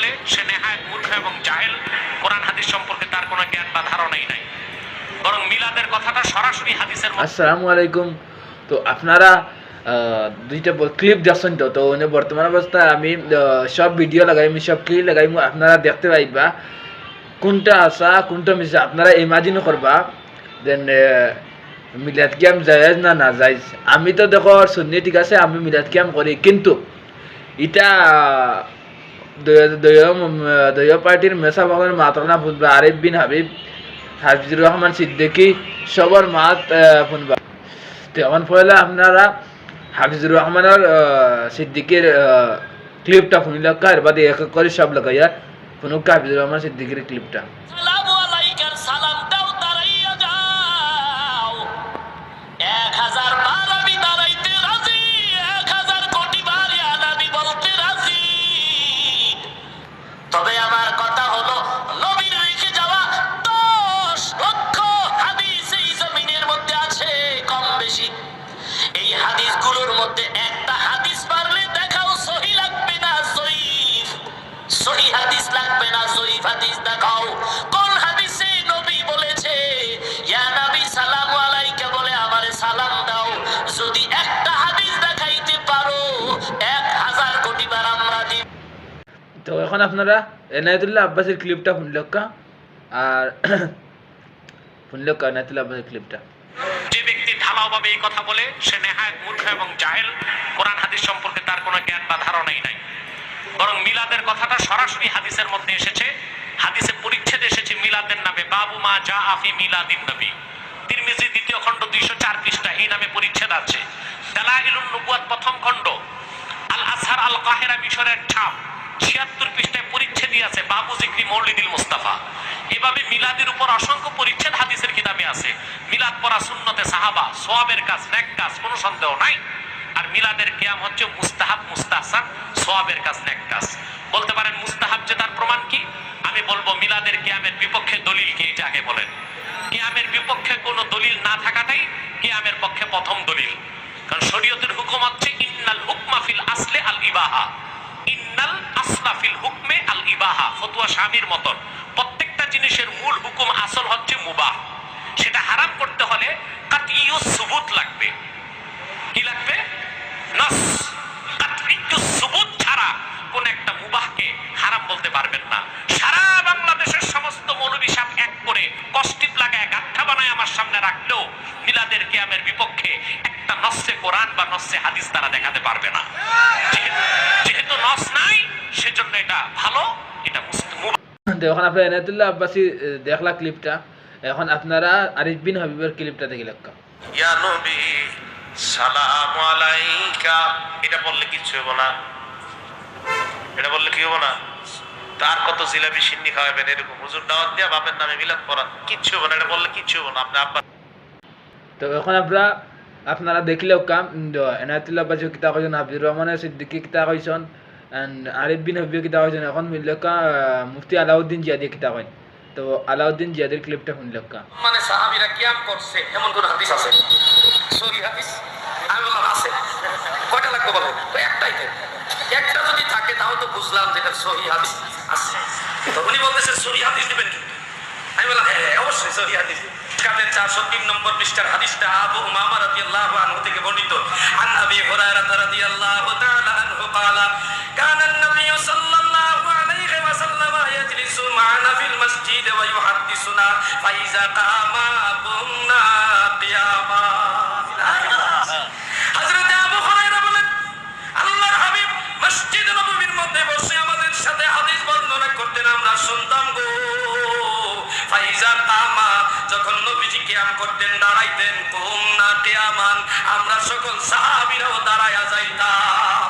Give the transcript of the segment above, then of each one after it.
বলে সে নেহায়েত মূর্খ এবং জাহেল, কোরআন হাদিস সম্পর্কে তার কোনো জ্ঞান বা ধারণাই নাই। বরং মিলাদের কথাটা সরাসরি হাদিসের। আসসালামু আলাইকুম। তো আপনারা দুইটা ক্লিপ দেখছেন তো তো বর্তমান অবস্থায় আমি সব ভিডিও লাগাই, আমি সব ক্লিপ লাগাই, আপনারা দেখতে পাইবা কোনটা আসা কোনটা মিশা। আপনারা ইমাজিনও করবা দেন মিলাদ কিয়াম জায়েজ না না জায়েজ। আমি তো দেখো সুন্নি, ঠিক আছে, আমি মিলাদ কিয়াম করি, কিন্তু এটা দলীয় পার্টির মেসা বাগানের মাতনা ফুটবা আরিফ বিন হাবিব, হাফিজুর রহমান সিদ্দিকী সবার মাত ফুনবা। তো এখন পয়লা আপনারা হাফিজুর রহমানের সিদ্দিকীর ক্লিপটা শুনিল, এর বাদে এক এক করে সব লাগাইয়া শুনুক হাফিজুর রহমান সিদ্দিকীর ক্লিপটা। তবে আমার কথা হলো, নবীর রেখে যাওয়া 10 লক্ষ হাদিস এই জমিনের মধ্যে আছে কম বেশি। এই হাদিসগুলোর মধ্যে একটা হাদিস পারলে দেখাও, সহিহ লাগবে না জয়ীফ, সহিহ হাদিস লাগবে না জয়ীফ হাদিস দেখাও। কোন হাদিসে নবী বলেছে ইয়া নবী সালামু আলাইকা বলে আমারে সালাম দাও? যদি একটা হাদিস দেখাইতে পারো 1000 কোটি বার আমরা দিব। তো এখন আপনারা এনায়েতুল্লাহ আব্বাসের ক্লিপটা শুনলক্কা, আর শুনলক্কা এনায়েতুল্লাহ আব্বাসের ক্লিপটা। যে ব্যক্তি ঢালাওভাবে এই কথা বলে সে নেহায়েত মূর্খ এবং জাহেল, কোরআন হাদিস সম্পর্কে তার কোনো জ্ঞান বা ধারণাই নাই। বরং মিলাদের কথাটা সরাসরি হাদিসের মধ্যে এসেছে, হাদিসে পরিচ্ছেদ এসেছে মিলাদের নামে, বাবু মা যা আফি মিলাদিন নবী, তিরমিজি 2য় খণ্ড 204 পৃষ্ঠা এই নামে পরিচ্ছেদ আছে। দালাইলুন নবুয়াত 1ম খণ্ড, আল আসহার আল কাহিরা মিশরের ছাপ 76 পৃষ্ঠায় পরিচ্ছেদই আছে, বাবু জিকরি মৌলিদুল মুস্তাফা। এভাবে মিলাদের উপর অসংখ্য পরিচ্ছেদ হাদিসের কিতাবে আছে। মিলাদ পড়া সুন্নতে সাহাবা, সওয়াবের কাজ, নেক কাজ, কোনো সন্দেহ নাই। আর মিলাদের কিয়াম হচ্ছে মুস্তাহাব, মুস্তাহসান, সওয়াবের কাজ, নেক কাজ। বলতে পারেন মুস্তাহাব যে তার প্রমাণ কি? আমি বলবো মিলাদের কিয়ামের বিপক্ষে দলিল কি, এটা আগে বলেন। কিয়ামের বিপক্ষে কোনো দলিল না থাকাটাই কিয়ামের পক্ষে প্রথম দলিল। কারণ শরীয়তের হুকুম হচ্ছে ইন্নাল হুকমা ফিল আসলে আল ইবাহা, ইন্নাল আসলা ফিল হুকমে আল ইবাহা। ফতোয়া স্বামীর মতন প্রত্যেকটা জিনিসের মূল হুকুম আসল হচ্ছে মুবাহ। সেটা হারাম করতে হলে কাতইয়ু সুবুত লাগবে। কি লাগবে? নাস। কাতইয়ু সুবুত ছাড়া কোন একটা মুবাহকে হারাম বলতে পারবেন না। সারা বাংলাদেশের সমস্ত মৌলবী সাহেব এক করে কষ্টিপ লাগায় গাঠা বানায় আমার সামনে রাখলেও মিলাদের কিয়ামের বিপক্ষে একটা নসে কোরআন বা নসে হাদিস তারা দেখাতে পারবে না। যেহেতু নস নাই সেজন্য এটা ভালো, এটা মুবাহ। এখন আপনারা এনায়েতুল্লাহ আব্বাসী দেখলা ক্লিপটা, এখন আপনারা আরিফ বিন হাবিবের ক্লিপটা দেখি লক্কা। ইয়া নবী সালামু আলাইকা, এটা বললে কিচ্ছু হবে না, এটা বললে কি হবে না? তার কত জিলাপি সিন্নি খাওয়াবেন, এরকম হুজুর দাওয়াত দিয়া বাপের নামে মিলাদ পড়া, কিচ্ছু হবে না, এটা বললে কিচ্ছু হবে না। আপনি আব্বা। তো এখন আপনারা দেখলেও কাম এনায়েতুল্লাহ আব্বাসী কিতা কইছেন, হাফিজুর রহমানের সিদ্দিকী কিতা কইছেন, আরিফ বিন হাবিব কিতা কইছেন, এখন মিললকা মুফতি আলাউদ্দিন জিয়াদি কিতা কইন। তো আলাউদ্দিন জিয়াদের ক্লিপটা শুনলকা। মানে সাহাবীরা কিয়াম করছে এমন কোন হাদিস আছে? সহিহ হাদিস? আমি বললাম আছে। কয়টা লাগবে বলো? তো একটাই তো। একটা যদি থাকে তাও তো বুঝলাম যে এটা সহিহ হাদিস আছে। তো উনি বলতেছে সহিহ হাদিস দিবেন কি? আমি বললাম হ্যাঁ অবশ্যই সহিহ হাদিস। কাদের 403 নম্বর পৃষ্ঠার হাদিসটা আবু উমামা রাদিয়াল্লাহু আনহু থেকে বর্ণিত। আন আবি হুরায়রা রাদিয়াল্লাহু তাআলা আনহু قال كان النبي صلى الله عليه وسلم يجلس معنا في المسجد ويحدثنا فإذا قام قمنا قياما। হযরত আবু হুরায়রা বলেন আল্লাহর হাবিব মসজিদ নববীর মধ্যে বসে আমাদের সাথে হাদিস বর্ণনা করতেন, আমরা শুনতাম গো। ফাইজা কামা, যখন নবীজি কিয়াম করতেন দাঁড়াইতেন, কুমনা কিয়ামান, আমরা সকল সাহাবীরাও দাঁড়ায়া যাইতাম।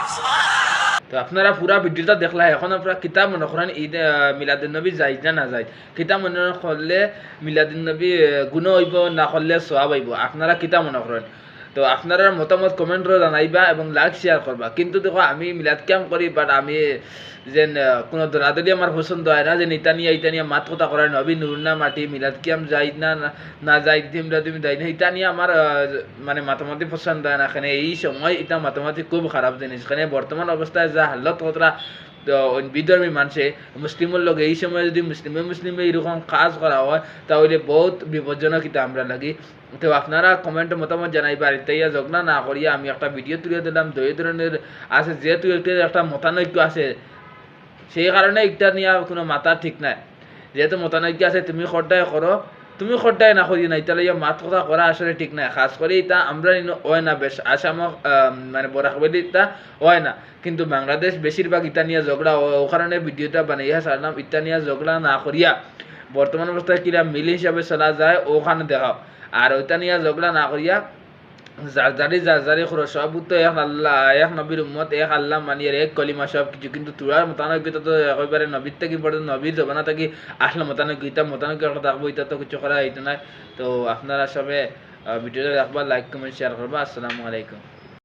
তো আপনারা পুরা ভিডিওটা দেখলা, এখন আপনারা কিতাব মনে করেন ঈদ মিলাদুন নবী যাই না না যাই, কিতাব মনে করলে মিলাদুন নবী গুনাহ হইব, না করলে সওয়াব হইব, আপনারা কিতাব মনে করেন। তো আপনারা মতামত কমেন্টে জানাইবা এবং লাইক শেয়ার করবা। কিন্তু দেখো আমি মিলাদ কিয়াম করি, বাট আমি যেন কোনো দলাদলি আমার পছন্দ হয় না, যে ইতানিয়া মাত কথা করায় নবী নুর না মাটি মিলাদ কিয়াম যাই না না যাই দিমরা তুমি যাই না, এটা নিয়ে আমার মানে মাতামাতি পছন্দ হয় না। এখানে এই সময় এটা মাতামাতি খুব খারাপ জিনিস। এখানে বর্তমান অবস্থায় যা হালত কতটা বিধর্মী মানুষে মুসলিমের লগে এই সময় যদি মুসলিমে এরকম কাজ করা হয় তাহলে বহুত বিপজ্জনক এটা আমরা লাগি। তো আপনারা কমেন্টে মতামত জানাইবার ইত্যাইয়া ঝগড়া না করিয়া আমি একটা ভিডিও তুলে দিলাম দুই ধরনের আছে, যেহেতু একটা মতানৈক্য আছে সেই কারণে এটা নিয়ে কোনো মাথা ঠিক নাই। যেহেতু মতানৈক্য আছে তুমি খরদায় করো, তুমি খরদায় না করি না, এটা লইয়া মাত কথা করা আসলে ঠিক নাই। খাস করে এটা আমরা হয় না বেশ আসামক মানে বরাকবেলি এটা হয় না, কিন্তু বাংলাদেশ বেশিরভাগ ইটা নিয়ে ঝগড়া ও কারণে ভিডিওটা বানাইয়া ছাড়লাম। ইটা নিয়ে ঝগড়া না করিয়া বর্তমান অবস্থায় কিরা মিল হিসাবে চলা যায় ওখানে দেখাও, আর ওইটা নিয়ে ঝগড়া না করিয়া যার করো সব তো এক আল্লাহ, এক নবীর উম্মত, এক আল্লাহ মানিয়ে এক কলিমা সব কিছু। কিন্তু তোরার মতানৈক্যতা তো একেবারে নবীর থেকে পর্যন্ত নবীর জবানা থেকে আসলে মতানৈক্য থাকবো, এটা তো কিছু করা হইতো না। তো আপনারা সবে ভিডিওটা দেখবা, লাইক কমেন্ট শেয়ার করবা। আসসালামু আলাইকুম।